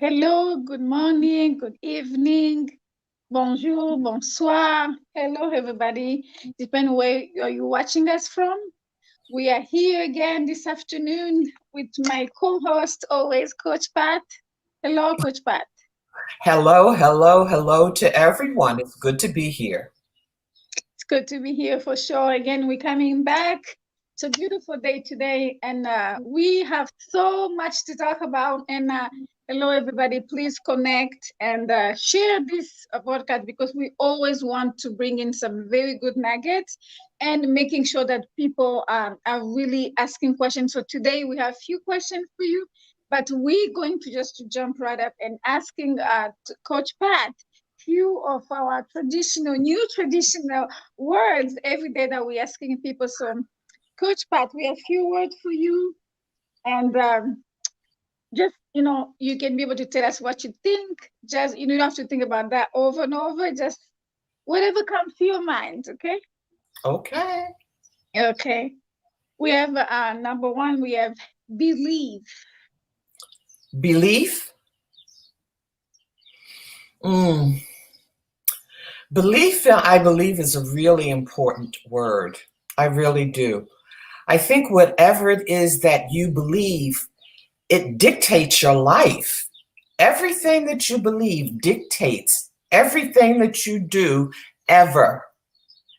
Hello, good morning, good evening, bonjour, bonsoir. Hello, everybody. Depending where you're watching us from. We are here again this afternoon with my co-host, always Coach Pat. Hello, Coach Pat. Hello, hello, hello to everyone. It's good to be here. It's good to be here for sure. Again, we're coming back. It's a beautiful day today, and we have so much to talk about. And hello, everybody. Please connect and share this podcast because we always want to bring in some very good nuggets and making sure that people are really asking questions. So today we have a few questions for you, but we're going to just jump right up and asking Coach Pat few of our new traditional words every day that we're asking people. So, Coach Pat, we have few words for you, and just you can be able to tell us what you think. Just you don't have to think about that over and over. Just whatever comes to your mind. Okay. Okay. Okay. We have number one. We have believe. Belief. Mm. Belief, I believe, is a really important word. I really do. I think whatever it is that you believe, it dictates your life. Everything that you believe dictates everything that you do ever.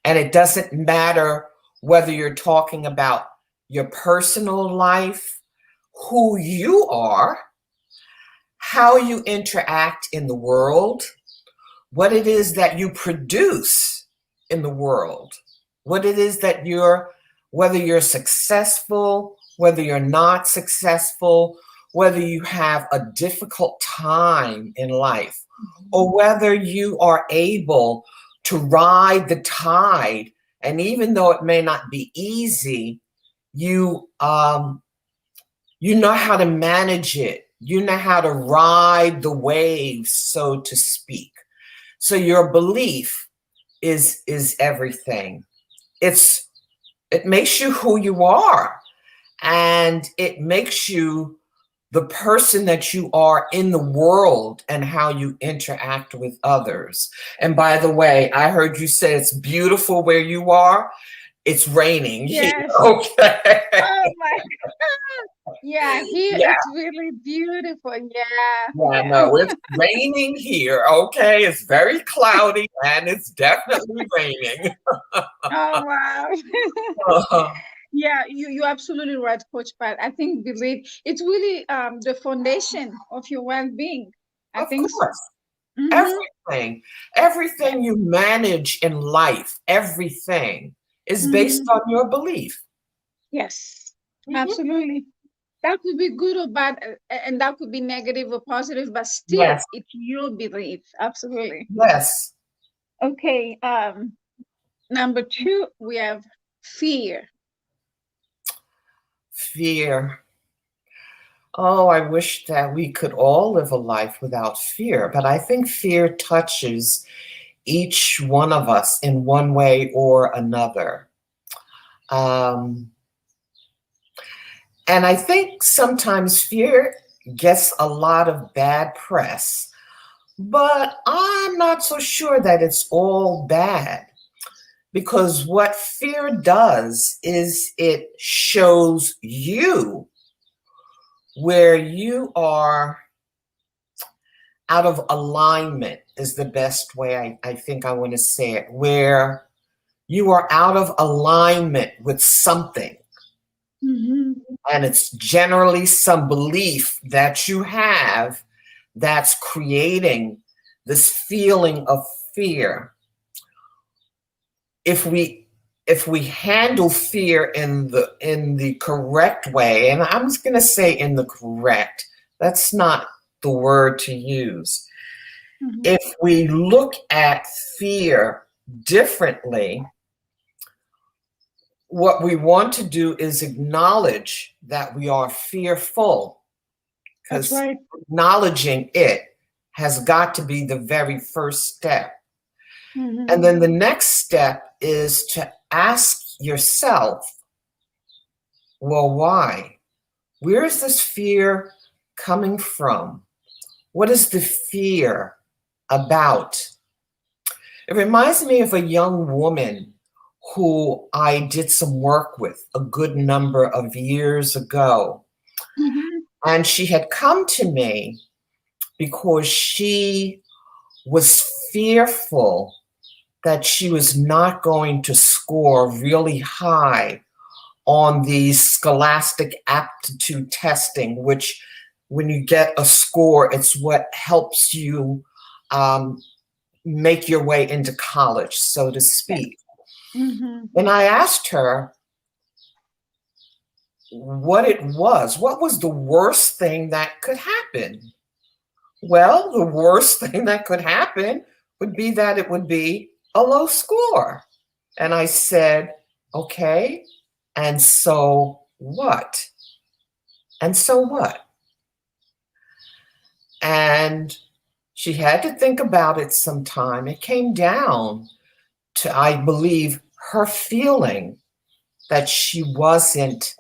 And it doesn't matter whether you're talking about your personal life, who you are, how you interact in the world, what it is that you produce in the world, what it is that whether you're successful, whether you're not successful, whether you have a difficult time in life, or whether you are able to ride the tide. And even though it may not be easy, you you know how to manage it. You know how to ride the waves, so to speak. So your belief is everything. It makes you who you are, and it makes you the person that you are in the world and how you interact with others. And by the way, I heard you say it's beautiful where you are. It's raining here. Yes. Okay. Oh my God. Yeah, here Yeah. it's really beautiful. Yeah, Yeah, yeah. no, it's raining here. Okay. It's very cloudy and it's definitely raining. Oh wow. Uh-huh. Yeah, you're absolutely right, Coach Pat. I think believe it's really the foundation of your well-being. I Of think so. course. Mm-hmm. Everything you manage in life, everything is based Mm-hmm. on your belief. Yes, Mhm. absolutely. That could be good or bad, and that could be negative or positive, but still, Yes, it's your belief. Absolutely. yes. Okay. Number two, we have fear. Fear. Oh, I wish that we could all live a life without fear, but I think fear touches each one of us in one way or another. Um, and I think sometimes fear gets a lot of bad press, but I'm not so sure that it's all bad. Because what fear does is it shows you where you are out of alignment, is the best way I think I want to say it, where you are out of alignment with something. Mm-hmm. And it's generally some belief that you have that's creating this feeling of fear. If we handle fear in the correct way, and I'm just going to say in the correct, that's not the word to use. Mm-hmm. If we look at fear differently, what we want to do is acknowledge that we are fearful, That's because right. acknowledging it has got to be the very first step. Mm-hmm. And then the next step is to ask yourself, well, why? Where is this fear coming from? What is the fear about? It reminds me of a young woman who I did some work with a good number of years ago. Mm-hmm. And she had come to me because she was fearful that she was not going to score really high on the scholastic aptitude testing, which when you get a score, it's what helps you um, make your way into college, so to Yes. speak. Mm-hmm. And I asked her what it was. What was the worst thing that could happen? Well, the worst thing that could happen would be that it would be a low score. And I said, okay, and so what? And so what? And she had to think about it some time. It came down to, I believe, her feeling that she wasn't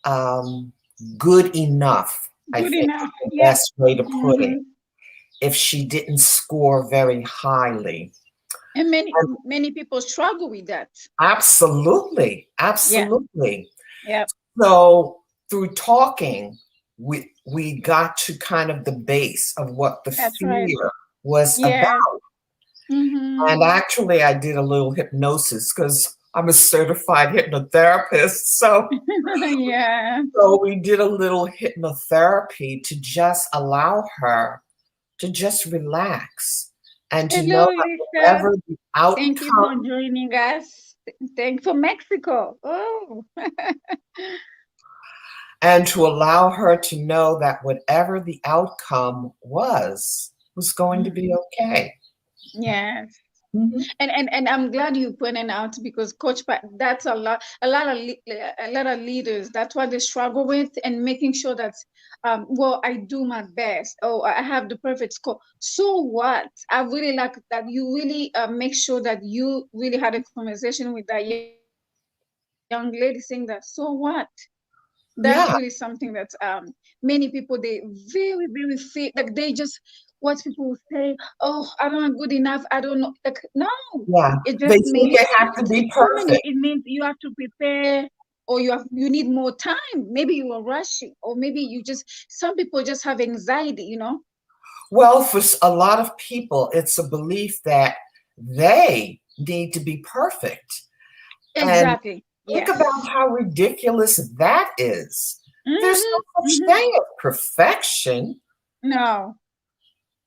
um, good enough, I Good think enough. is the Yep. best way to put it, Mm-hmm. if she didn't score very highly. And many And many people struggle with that. absolutely, Yeah. absolutely. Yep. So through talking, we got to kind of the base of what the That's right. fear was Yeah. about. Mm-hmm. And actually, I did a little hypnosis because I'm a certified hypnotherapist. Yeah. So we did a little hypnotherapy to just allow her to just relax and to know Hello, that Lisa. whatever the Thank you for outcome, joining us. Thanks for Mexico. Oh, and to allow her to know that whatever the outcome was going to be mhm. okay. Yes. Mhm. And I'm glad you pointed out because Coach Pat, that's a lot of leaders. That's what they struggle with, and making sure that, well, I do my best. Oh, I have the perfect score. So what? I really like that you really make sure that you really had a conversation with that young lady, saying that. So what? That's really something that Yeah, many people, they very feel like they just, what people will say, oh, I don't know, good enough, I don't know, like, no, it just yeah. means They think they have so to be many, it perfect. means you have to prepare, or you need more time, maybe you are rushing, or maybe you just, some people just have anxiety. Well, for a lot of people, it's a belief that they need to be perfect. And Exactly. think Yes. about how ridiculous that is. There's Mm-hmm. no such Mm-hmm. thing as perfection. No.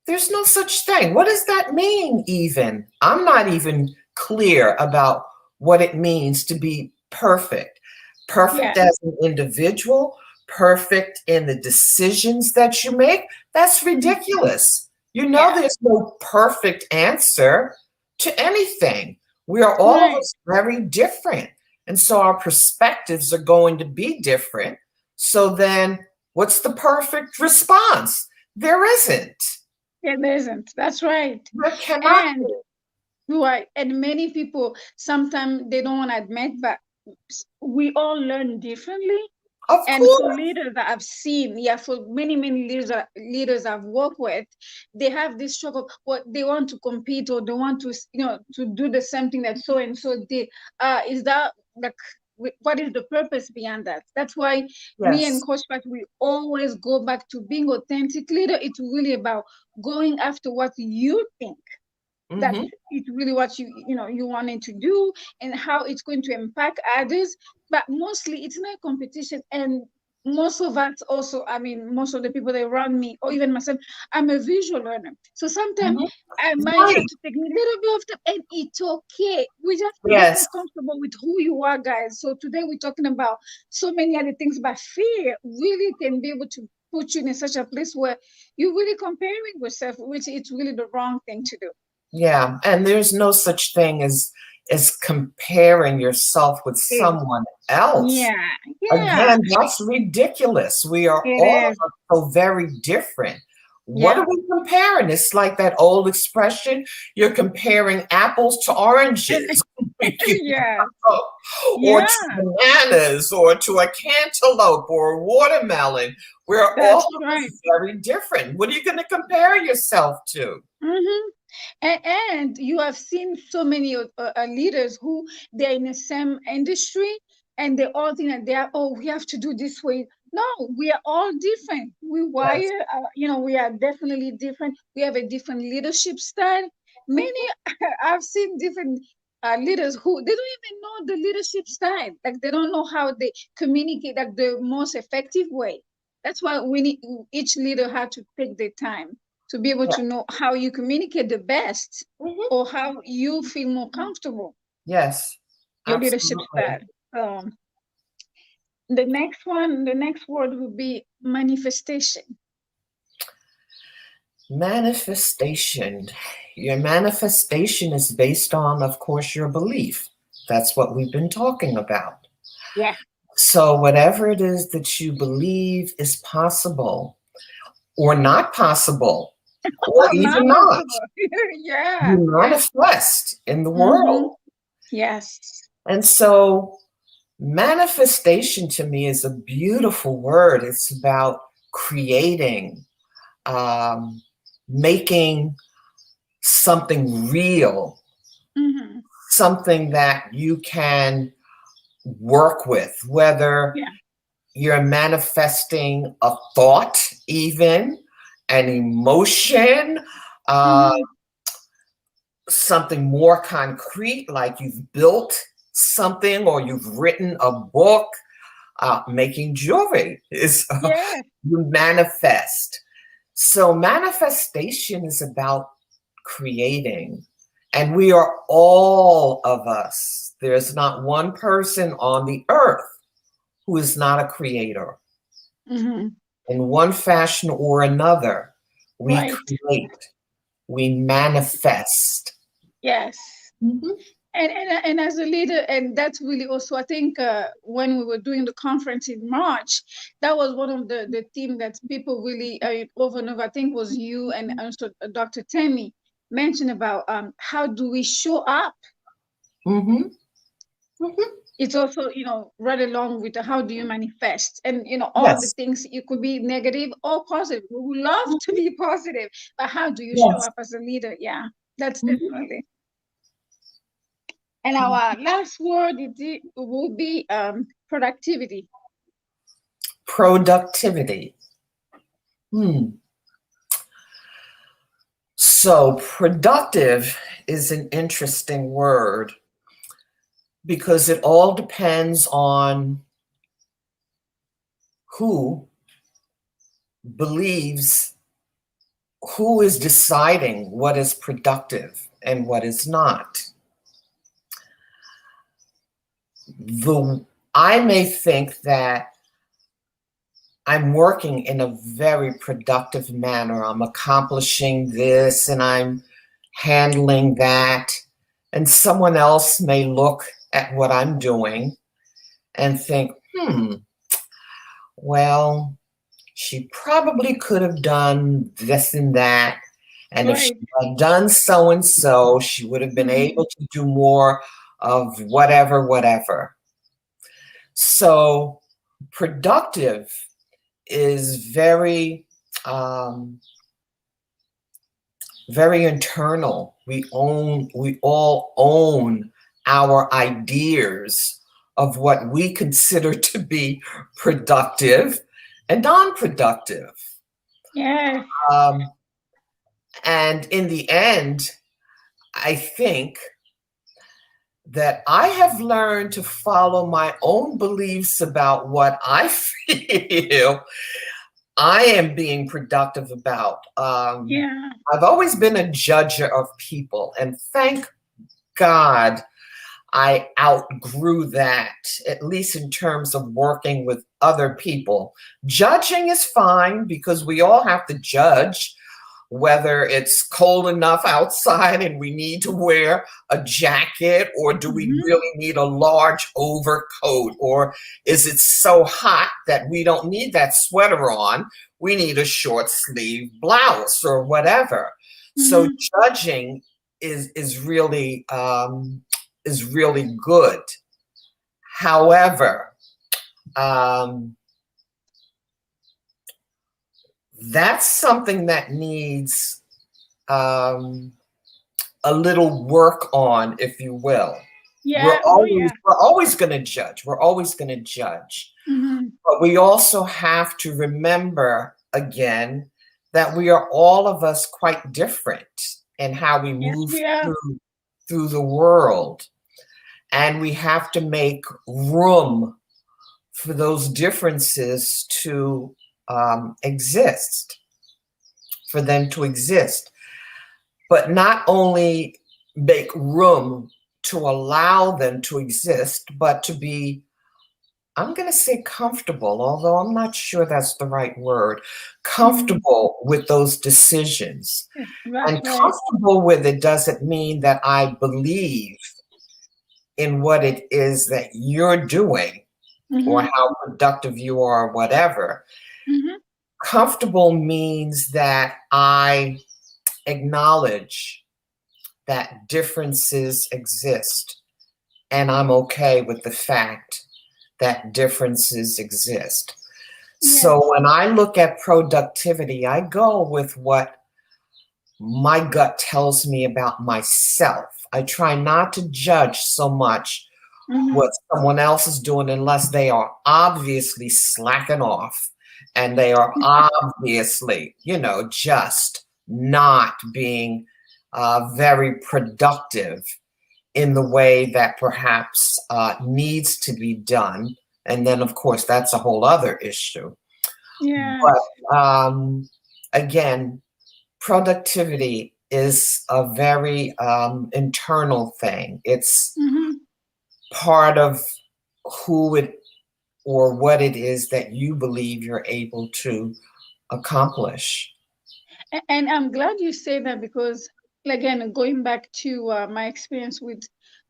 There's no such thing. What does that mean, even? I'm not even clear about what it means to be perfect. Perfect Yeah. as an individual, perfect in the decisions that you make. That's Mhm. ridiculous. You know, Yeah. there's no perfect answer to anything. We are all of Right. us very different. And so our perspectives are going to be different. So then, what's the perfect response? There isn't. It isn't. That's right. There cannot be. And right. And many people sometimes they don't want to admit, but we all learn differently. Of And for course. leaders that I've seen, yeah, for many leaders I've worked with, they have this struggle. What they want to compete, or they want to, to do the same thing that so and so did. Is that like, what is the purpose behind that? That's why me and Yes. Coach Pat, we always go back to being authentic leader. It's really about going after what you think that Hmm. it's really what you wanted to do, and how it's going to impact others. But mostly it's not competition. And most of us also, I mean, most of the people that around me, or even myself, I'm a visual learner, so sometimes Hmm. I might have Right. to take a little bit of time, and it's okay. We just have to get Yes. more comfortable with who you are, guys. So today we're talking about so many other things, but fear really can be able to put you in such a place where you're really comparing yourself, which it's really the wrong thing to do. Yeah. And there's no such thing as comparing yourself with Ex- someone else. Yeah, yeah, Again, that's ridiculous. We are it all is. so very different. What Yeah. are we comparing? It's like that old expression, you're comparing apples to oranges. You Yes. know, or to Yeah. bananas, or to a cantaloupe or a watermelon. We're all That's of right. us very different. What are you going to compare yourself to? Mm-hmm. And you have seen so many leaders who they're in the same industry and they all think that they are, oh, we have to do this way. No, we are all different. We Yes. wire, we are definitely different. We have a different leadership style. Many, I've seen different leaders who they don't even know the leadership style. Like they don't know how they communicate like the most effective way. That's why we need each leader had to take their time to be able Yeah. to know how you communicate the best Mhm. or how you feel more comfortable, Yes, your leadership absolutely. style. Um, the next word would be manifestation. Manifestation. Your manifestation is based on, of course, your belief. That's what we've been talking about. Yeah. So, whatever it is that you believe is possible or not possible, or Not even not, possible. Yeah. you Yes. manifest in the Mm-hmm. world. Yes. And so, manifestation to me is a beautiful word. It's about creating, um, making something real, Mm-hmm. something that you can work with, whether Yeah. you're manifesting a thought, even an emotion, uh, Mm-hmm. something more concrete, like you've built something or you've written a book. Making jewelry is Yes. you manifest. So manifestation is about creating. And we are all of us. There's not one person on the earth who is not a creator. Mm-hmm. In one fashion or another, we Right. create, we manifest. Yes. Mhm. And as a leader, and that's really also, I think when we were doing the conference in March, that was one of the theme that people really over and over, I think was you and also Dr. Tammy mentioned about how do we show up. Mhm. Mhm. It's also, right along with the how do you manifest, and all the Yes. things, it could be negative or positive. We would love to Mhm. be positive, but how do you show Yes. up as a leader? Yeah, that's Mhm. definitely. And our last word will be productivity. Productivity. Hmm. So, productive is an interesting word because it all depends on who believes, who is deciding what is productive and what is not. The I may think that I'm working in a very productive manner. I'm accomplishing this and I'm handling that. And someone else may look at what I'm doing and think, well, she probably could have done this and that. And if she Right. had done so and so, she would have been Mhm. able to do more of whatever, whatever. So, productive is um, very internal. We all own our ideas of what we consider to be productive and non-productive. Yes. Um, and in the end, I think that I have learned to follow my own beliefs about what I feel I am being productive about. Yeah. I've always been a judger of people, and thank God I outgrew that, at least in terms of working with other people. Judging is fine because we all have to judge, whether it's cold enough outside and we need to wear a jacket, or do we Mm-hmm. really need a large overcoat, or is it so hot that we don't need that sweater on? We need a short sleeve blouse or whatever. So Mm-hmm. judging is really good. However, um, that's something that needs um, a little work on, if you will. We're Yeah. Oh, always yeah. we're always going to judge. We're always going to judge. Mm-hmm. But we also have to remember again that we are all of us quite different in how we Yes, move we are. through the world. And we have to make room for those differences to exist, for them to exist. But not only make room to allow them to exist, but to be, I'm going to say comfortable, although I'm not sure that's the right word, Mm-hmm. comfortable with those decisions. That's And right. comfortable with it doesn't mean that I believe in what it is that you're doing or Mm-hmm. how productive you are, or whatever. Mm-hmm. Comfortable means that I acknowledge that differences exist, and I'm okay with the fact that differences exist. Yes. So when I look at productivity, I go with what my gut tells me about myself. I try not to judge so much Mm-hmm. what someone else is doing unless they are obviously slacking off and they are obviously, just not being very productive in the way that perhaps needs to be done. And then, of course, that's a whole other issue. Yes. But again, productivity is a very internal thing. It's Mm-hmm. part of who it or what it is that you believe you're able to accomplish. And I'm glad you say that because, again, going back to my experience with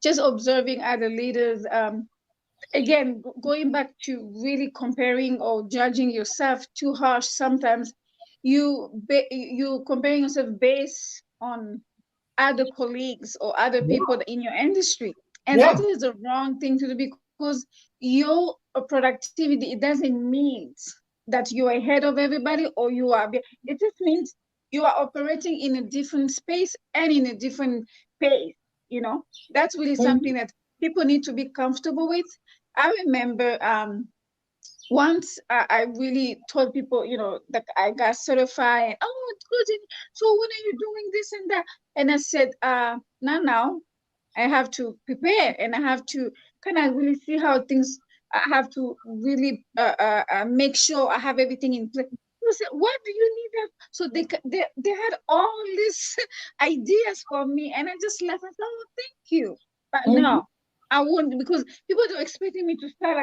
just observing other leaders, again, going back to really comparing or judging yourself too harsh, sometimes you comparing yourself based on other colleagues or other Yeah, people in your industry. And yeah. that is the wrong thing to do because your productivity, it doesn't mean that you are ahead of everybody or it just means you are operating in a different space and in a different pace. You know, that's really Mhm. something that people need to be comfortable with. I remember once I really told people, that I got certified. Oh, it's good. So when are you doing this and that? And I said, now I have to prepare and I have to kind of really see how things. I have to really make sure I have everything in place. People said, "What do you need that?" So they had all these ideas for me, and I just laughed. I said, "Oh, thank you," but Mhm. no, I wouldn't because people are expecting me to start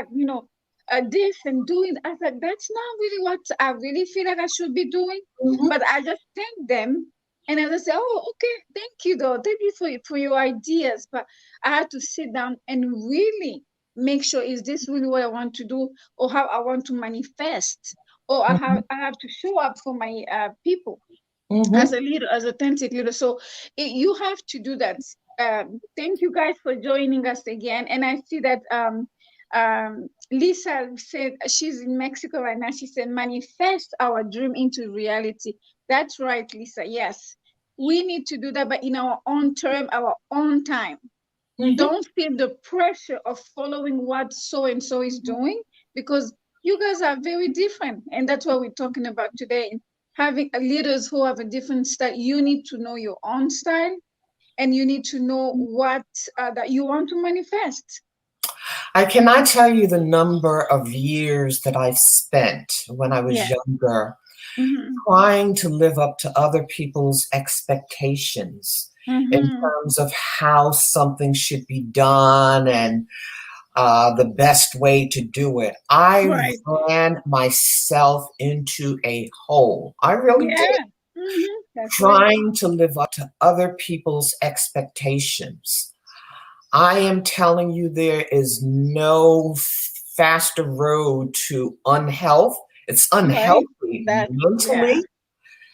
at this and doing. I said that's not really what I really feel like I should be doing. Mhm. But I just thank them, and I just say, "Oh, okay, thank you, though. Thank you for your ideas." But I had to sit down and really make sure is this really what I want to do, or how I want to manifest, or Mhm. I have to show up for my people as Mhm. a leader, as authentic leader. So you have to do that. Thank you guys for joining us again. And I see that Lisa said she's in Mexico right now. She said, manifest our dream into reality. That's right, Lisa. Yes, we need to do that, but in our own term, our own time. Mhm. Don't feel the pressure of following what so and so is doing because you guys are very different. And that's what we're talking about today. Having leaders who have a different style, you need to know your own style and you need to know what that you want to manifest. I cannot tell you the number of years that I've spent when I was Yeah. younger Mm-hmm. trying to live up to other people's expectations in Mm-hmm. terms of how something should be done and the best way to do it. I Right. ran myself into a hole. I really did. Yeah. Mm-hmm. That's right. trying to live up to other people's expectations. I am telling you, there is no faster road to unhealth. It's Right. unhealthy That, yeah. mentally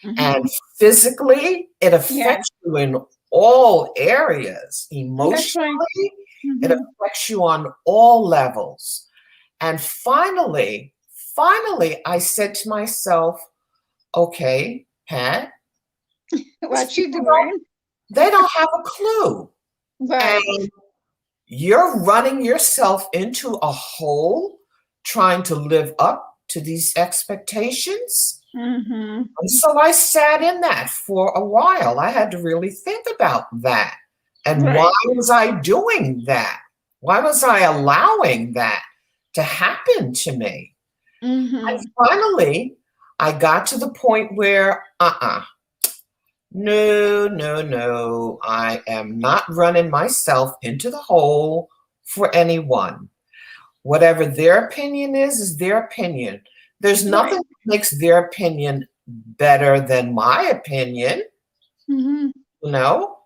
Mm-hmm. and physically. It Yeah. affects you in all areas. That's right. Emotionally, it Mm-hmm. affects you on all levels. And finally, I said to myself, okay, Pat, these What you people don't, doing? they don't have a clue. Right. And you're running yourself into a hole trying to live up to these expectations. Mm-hmm. And so I sat in that for a while. I had to really think about that. And why Right. was I doing that? Why was I allowing that to happen to me? And Mm-hmm. finally, I got to the point where, no, no, no, I am not running myself into the hole for anyone. Whatever their opinion is their opinion. There's nothing Right. that makes their opinion better than my opinion, Mm-hmm. you know?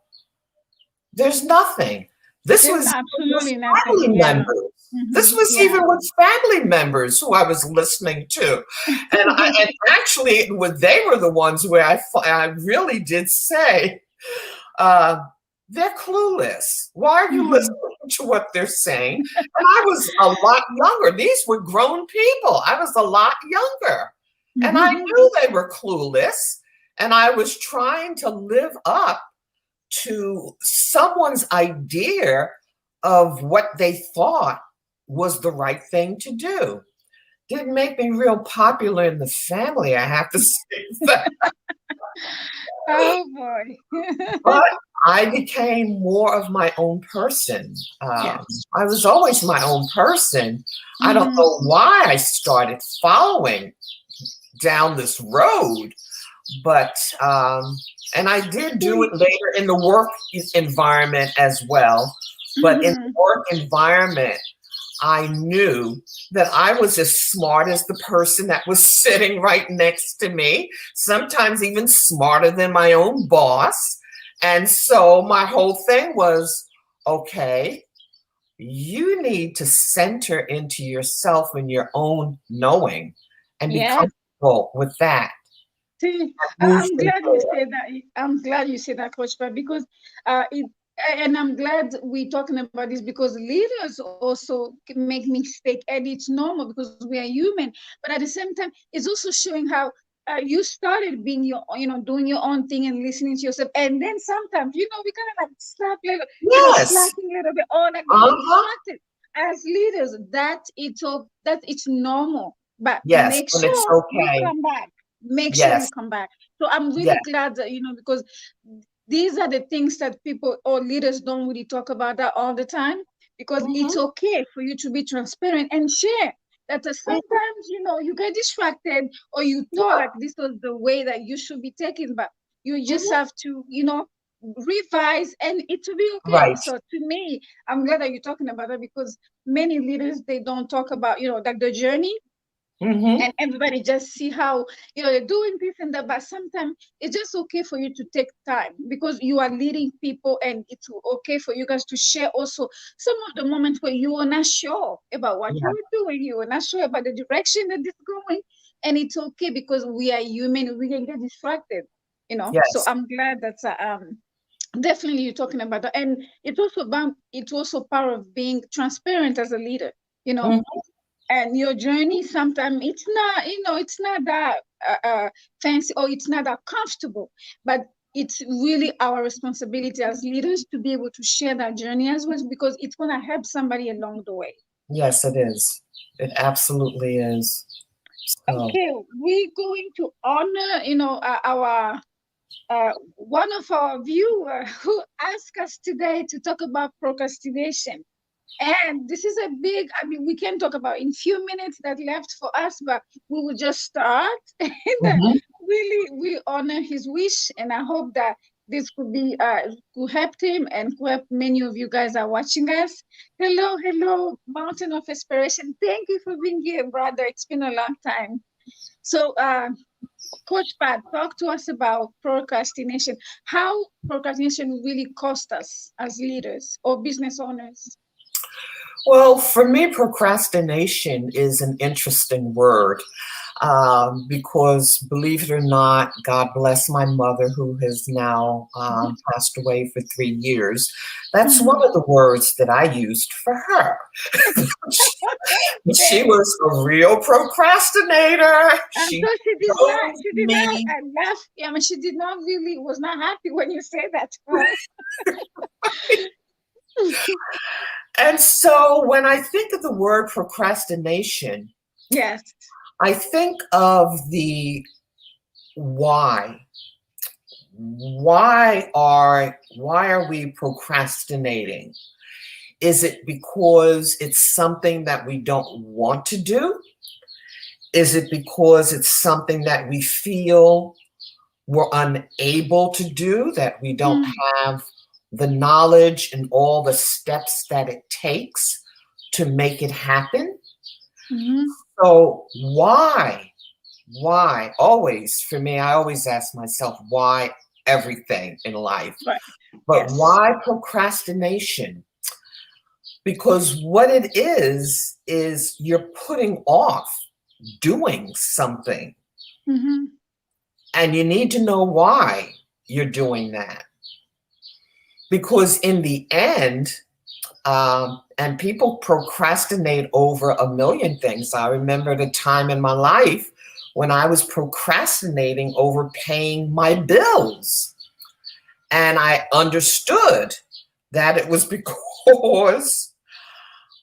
There's nothing. This There's was even with absolutely nothing. family Yeah. members. This Mm-hmm. was Yeah. even with family members who I was listening to. And actually, they were the ones where I really did say, uh, they're clueless. Why are you Mm-hmm. listening to what they're saying? And I was a lot younger. These were grown people. I was a lot younger. And I Mm-hmm. knew they were clueless. And I was trying to live up to someone's idea of what they thought was the right thing to do. Didn't make me real popular in the family, I have to say that. Oh boy. But I became more of my own person. Yes. I was always my own person. I don't Mm-hmm. know why I started following down this road, but and I did do it later in the work environment as well. But in the Mm-hmm. work environment, I knew that I was as smart as the person that was sitting right next to me, sometimes even smarter than my own boss. And so my whole thing was, okay, you need to center into yourself and your own knowing and be Yeah. comfortable with that. See, Move I'm from glad you there. said that. I'm glad you said that, Coach Pat, because it, and I'm glad we're talking about this because leaders also make mistake, and it's normal because we are human. But at the same time, it's also showing how you started being your, doing your own thing and listening to yourself, and then sometimes, we kind of like slap little, Yes. slacking a little bit, or like get Uh-huh. distracted. As leaders, that it's normal, but Yes. make And it's sure you okay. come back, make sure you Yes. come back. So I'm Yes. really glad that, because these are the things that people or leaders don't really talk about that all the time, because it's Mm-hmm. okay for you to be transparent and share that Mm-hmm. sometimes, you get distracted or you thought Yeah. like this was the way that you should be taken, but you just Mm-hmm. have to, revise and it will be okay. Right. So to me, I'm glad that you're talking about that because many leaders, they don't talk about, like the journey, Mm-hmm. and everybody just see how they're doing this and that, but sometimes it's just okay for you to take time because you are leading people, and it's okay for you guys to share also some of the moments where you are not sure about what you Yeah. are doing, you are not sure about the direction that it's going, and it's okay because we are human, we can get distracted. So Yes. I'm glad that definitely you're talking about that, and it's also part of being transparent as a leader, you know Mm-hmm. and your journey sometimes it's not that fancy, or it's not that comfortable, but it's really our responsibility as leaders to be able to share that journey as well, because it's going to help somebody along the way. Yes, it is. It absolutely is. So. Okay, we're going to honor our one of our viewers who asked us today to talk about procrastination. And this is a big, I mean, we can talk about in few minutes that left for us, but we will just start and Mhm. really, really honor his wish. And I hope that this could help him and could help many of you guys are watching us. Hello, hello, Mountain of Inspiration. Thank you for being here, brother. It's been a long time. So, Coach Pat, talk to us about procrastination. How procrastination really cost us as leaders or business owners? Well, for me, procrastination is an interesting word because, believe it or not, God bless my mother, who has now passed away for 3 years. That's one Mhm. of the words that I used for her. She Okay. was a real procrastinator. And She so drove she did not me. laugh. I mean, she did not really, was not happy when you said that to her. And so when I think of the word procrastination, Yes. I think of the why. Why are we procrastinating? Is it because it's something that we don't want to do? Is it because it's something that we feel we're unable to do, that we don't have the knowledge and all the steps that it takes to make it happen? Mm-hmm. So why? Why? Always, for me, I always ask myself, why everything in life? Right. But Yes. why procrastination? Because what it is you're putting off doing something. Mm-hmm. And you need to know why you're doing that. Because in the end, and people procrastinate over a million things. I remember the time in my life when I was procrastinating over paying my bills. And I understood that it was because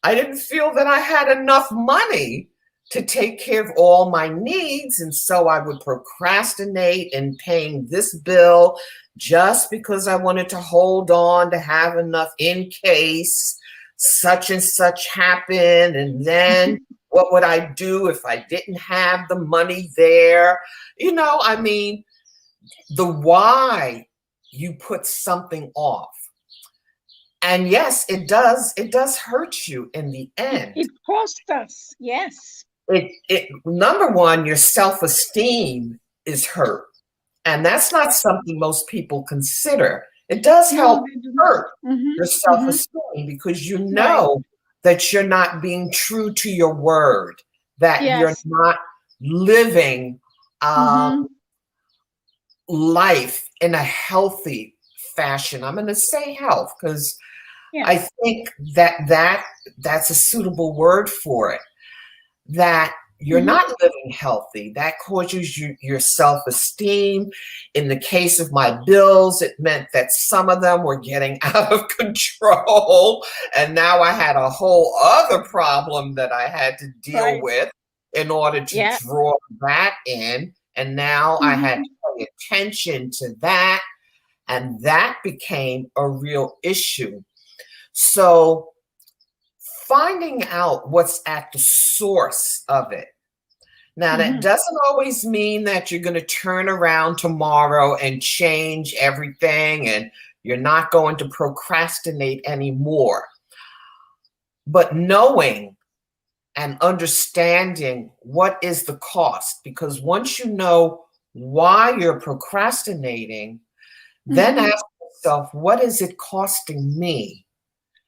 I didn't feel that I had enough money to take care of all my needs. And so I would procrastinate in paying this bill just because I wanted to hold on to have enough in case such and such happened. And then what would I do if I didn't have the money there? I mean, the why you put something off. And yes, it does hurt you in the end. It cost us. Yes. It number one, your self-esteem is hurt. And that's not Right. something most people consider. It does No, help they do hurt not. your Mm-hmm. Mm-hmm. self-esteem because you Right. know that you're not being true to your word, that you're Yes. not living Mm-hmm. life in a healthy fashion. I'm going to say health because I Yes. think that's a suitable word for it. That you're Mm-hmm. not living healthy. That causes your self-esteem. In the case of my bills, it meant that some of them were getting out of control. And now I had a whole other problem that I had to deal Right. with in order to Yeah. draw that in. And now I had Mm-hmm. to pay attention to that. And that became a real issue. So finding out what's at the source of it. Now, that Mm-hmm. doesn't always mean that you're going to turn around tomorrow and change everything and you're not going to procrastinate anymore. But knowing and understanding what is the cost, because once you know why you're procrastinating, then Mm-hmm. ask yourself, what is it costing me?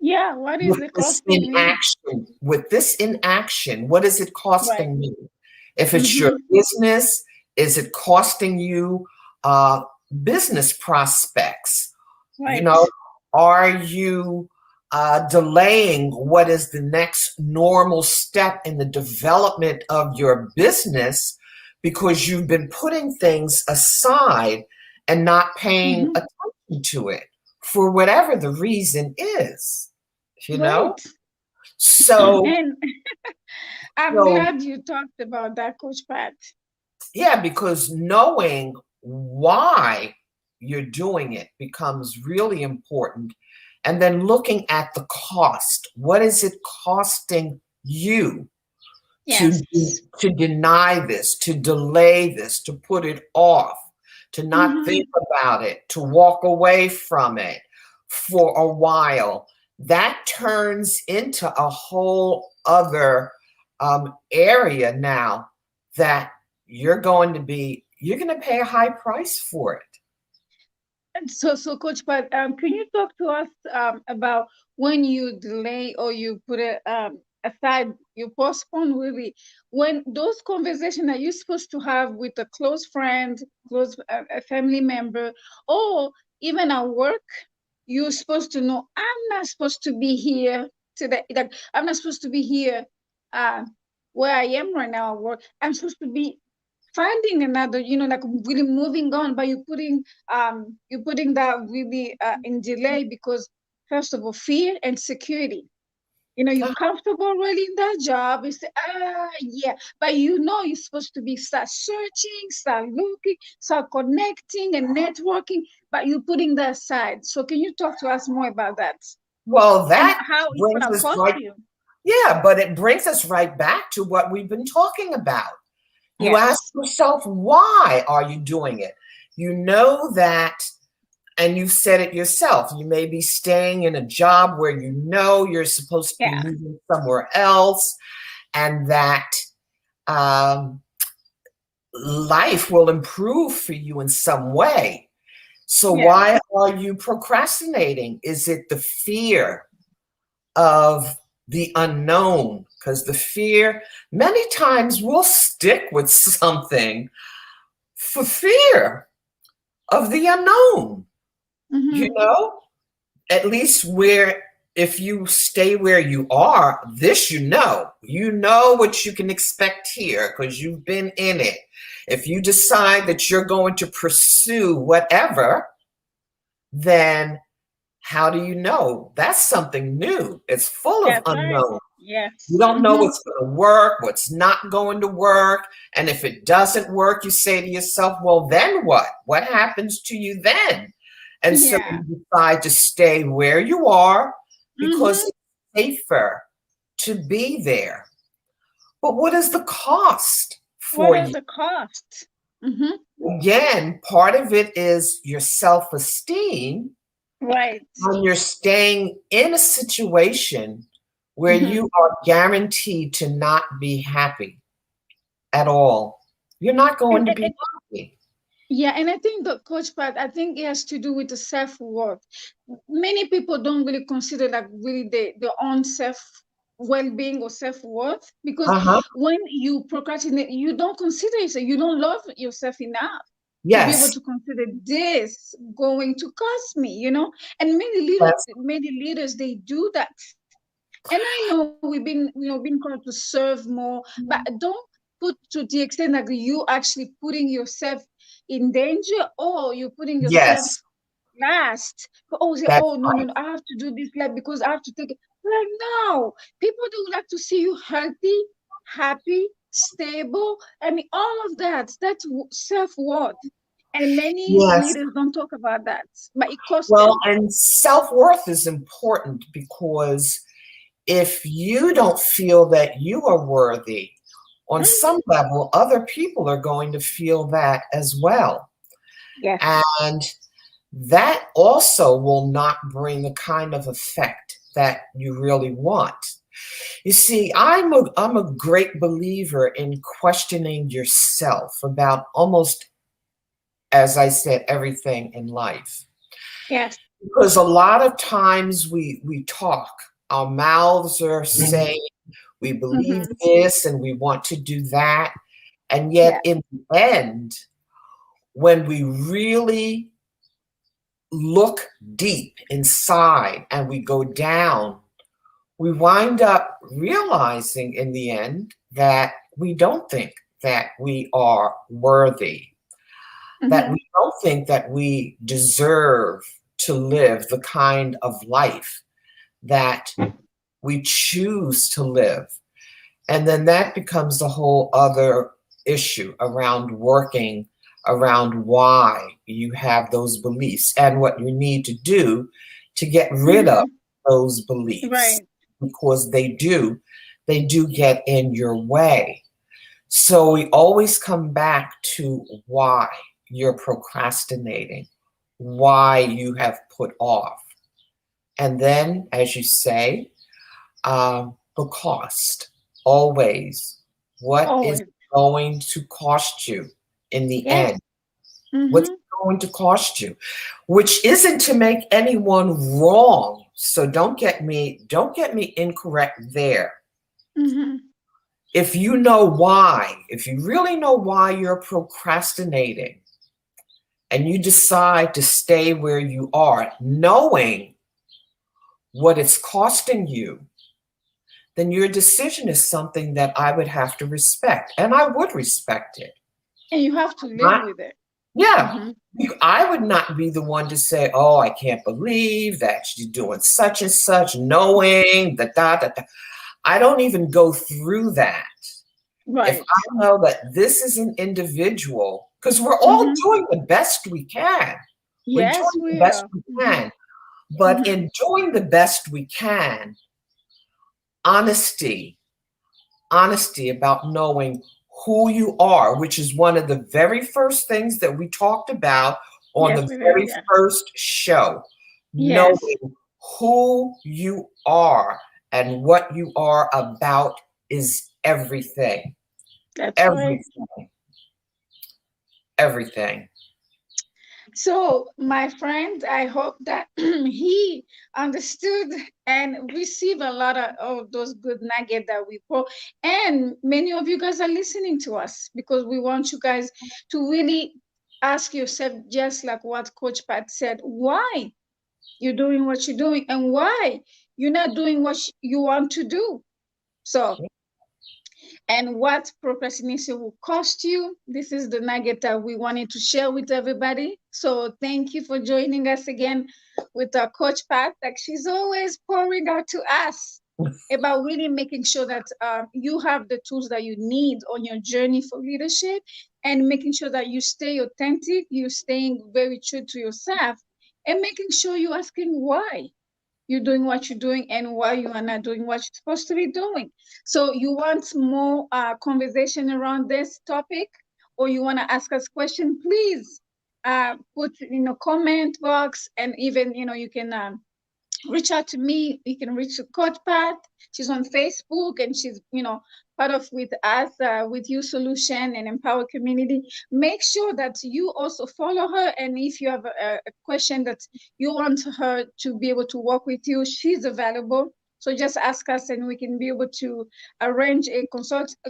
Yeah. What is with it this costing me? inaction, with this inaction, what is it Right. costing me? If it's your Mm-hmm. business, is it costing you uh, business prospects? You Right. know, are you delaying what is the next normal step in the development of your business because you've been putting things aside and not paying Mm-hmm. attention to it for whatever the reason is? you know Right. so And I'm so glad you talked about that, Coach Pat. yeah, because knowing why you're doing it becomes really important, and then looking at the cost. What is it costing you to Yes. to deny this, to delay this, to put it off, to not Mm-hmm. think about it, to walk away from it for a while? That turns into a whole other area now that you're going to pay a high price for it. And so, Coach Pat, can you talk to us about when you delay or you put it aside, you postpone really, when those conversations that you're supposed to have with a close friend, close a family member, or even at work, you're supposed to know, I'm not supposed to be here today. Like, I'm not supposed to be here uh, where I am right now at work. I'm supposed to be finding another, like really moving on, but you're putting that really in delay because first of all, fear and security. You're comfortable already in that job. You say, yeah, but you're supposed to be start searching, start looking, start connecting and networking, but you're putting that aside. So can you talk to us more about that Well, and that how it's brings gonna us cost right, you? yeah, but it brings us right back to what we've been talking about. You ask Yes. yourself, why are you doing it? You know that, and you've said it yourself, you may be staying in a job where you know you're supposed to be Yeah. moving somewhere else, and that um, life will improve for you in some way. So Yeah. why are you procrastinating? Is it the fear of the unknown? Because the fear, many times we'll stick with something for fear of the unknown, you Mm-hmm. know? At least where, if you stay where you are, this you know what you can expect here because you've been in it. If you decide that you're going to pursue whatever, then how do you know? That's something new. It's full of That's right. unknown. You Yes. don't know Mm-hmm. what's going to work, what's not going to work. And if it doesn't work, you say to yourself, well, then what? What happens to you then? And so Yeah. you decide to stay where you are because Mm-hmm. it's safer to be there. But what is the cost What for is you? the cost? Mm-hmm. Again, part of it is your self esteem Right. when you're staying in a situation where Mm-hmm. you are guaranteed to not be happy at all. You're not And, going to and, be and happy. yeah, and I think the coach part, I think it has to do with the self-worth. Many people don't really consider like really their own self well-being or self-worth because Uh-huh. when you procrastinate, you don't consider yourself, you don't love yourself enough to be able Yes. to consider this going to cost me, and Yes. many leaders they do that. And I know we've been called to serve more, but don't put to the extent that you actually putting yourself in danger or you're putting yourself Yes. last. Say, That's oh no, no, right. no, I have to do this like because I have to take it. Like no, people do like to see you healthy, happy, stable. I mean, all of that. That's self-worth. And many Yes. leaders don't talk about that, but it costs Well, them. and self-worth is important because if you don't feel that you are worthy, on some Mhm. level, other people are going to feel that as well. Yes. And that also will not bring the kind of effect that you really want. You see, I'm a great believer in questioning yourself about almost, as I said, everything in life. Yes. Because a lot of times we talk, our mouths are saying we believe Mm-hmm. this and we want to do that. And yet Yeah. in the end, when we really look deep inside and we go down, we wind up realizing in the end that we don't think that we are worthy, that we Mm-hmm. don't think that we deserve to live the kind of life that we choose to live. And then that becomes a whole other issue around working around why you have those beliefs and what you need to do to get rid of Mm-hmm. those beliefs Right. because they do get in your way. So we always come back to why you're procrastinating, why you have put off. And then, as you say, the cost. Always. What is it Always. going to cost you in the Yes. end? What's Mm-hmm. it going to cost you? Which isn't to make anyone wrong. So don't get me incorrect there. Mm-hmm. If you know why, if you really know why you're procrastinating and you decide to stay where you are, knowing what it's costing you, then your decision is something that I would have to respect, and I would respect it. And you have to live Not, with it. yeah, Mm-hmm. I would not be the one to say, "Oh, I can't believe that she's doing such and such," knowing that da da da. I don't even go through that. If Right. I know that this is an individual, because we're all Mm-hmm. doing the best we can. We're Yes, doing the we best are. we Mm-hmm. can. But Mm-hmm. in doing the best we can, honesty, honesty about knowing who you are, which is one of the very first things that we talked about on Yes, the we did. very Yeah. first show. Yes, Knowing who you are and what you are about is everything. that's right. Everything. Everything. So, my friend, I hope that he understood and received a lot of those good nuggets that we put. And many of you guys are listening to us because we want you guys to really ask yourself, just like what Coach Pat said, why you're doing what you're doing and why you're not doing what you want to do. So, and what procrastination will cost you. This is the nugget that we wanted to share with everybody. So thank you for joining us again with our Coach Pat. Like she's always pouring out to us about really making sure that you have the tools that you need on your journey for leadership and making sure that you stay authentic, you're staying very true to yourself, and making sure you're asking why you're doing what you're doing and why you are not doing what you're supposed to be doing. So you want more conversation around this topic, or you want to ask us question, please put in the comment box, and even you can reach out to me. You can reach to Coach Pat. She's on Facebook and she's, part of with us, with You Solution and Empower Community. Make sure that you also follow her. And if you have a question that you want her to be able to work with you, she's available. So just ask us and we can be able to arrange a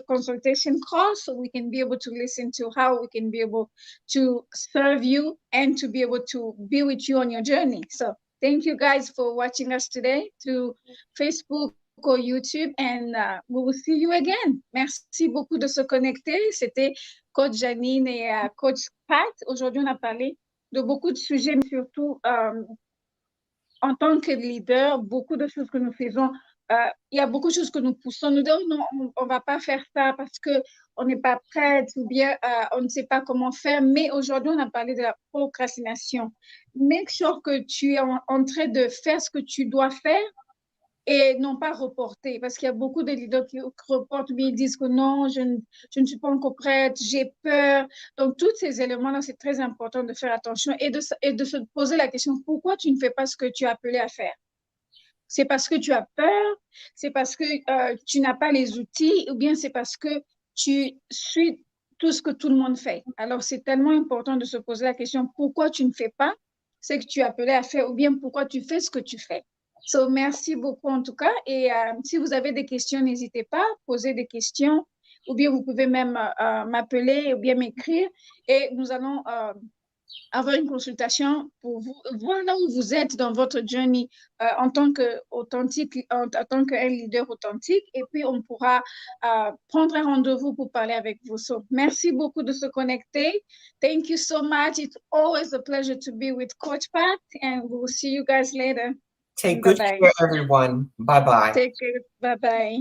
consultation call so we can be able to listen to how we can be able to serve you and to be able to be with you on your journey. So thank you guys for watching us today through Facebook or YouTube and we will see you again. Merci beaucoup de se connecter. C'était Coach Janine et Coach Pat. Aujourd'hui, on a parlé de beaucoup de sujets, mais surtout en tant que leader, beaucoup de choses que nous faisons. Il y a beaucoup de choses que nous poussons. Nous disons non, on ne va pas faire ça parce qu'on n'est pas prête ou bien on ne sait pas comment faire. Mais aujourd'hui, on a parlé de la procrastination. Make sure que tu es en train de faire ce que tu dois faire et non pas reporter. Parce qu'il y a beaucoup de leaders qui reportent, mais ils disent que non, je ne suis pas encore prête, j'ai peur. Donc, tous ces éléments-là, c'est très important de faire attention et de se poser la question, pourquoi tu ne fais pas ce que tu es appelé à faire? C'est parce que tu as peur, c'est parce que tu n'as pas les outils, ou bien c'est parce que tu suis tout ce que tout le monde fait. Alors, c'est tellement important de se poser la question, pourquoi tu ne fais pas ce que tu es appelé à faire, ou bien pourquoi tu fais ce que tu fais. So, merci beaucoup en tout cas. Et si vous avez des questions, n'hésitez pas à poser des questions, ou bien vous pouvez même m'appeler ou bien m'écrire. Et nous allons avoir une consultation pour vous, voir là où vous êtes dans votre journey en tant qu'authentique, en tant qu'un leader authentique. Et puis, on pourra prendre un rendez-vous pour parler avec vous. So, merci beaucoup de se connecter. Thank you so much. It's always a pleasure to be with Coach Pat, and we will see you guys later. Take good Bye-bye. care, everyone. Bye bye. Take care. Bye-bye.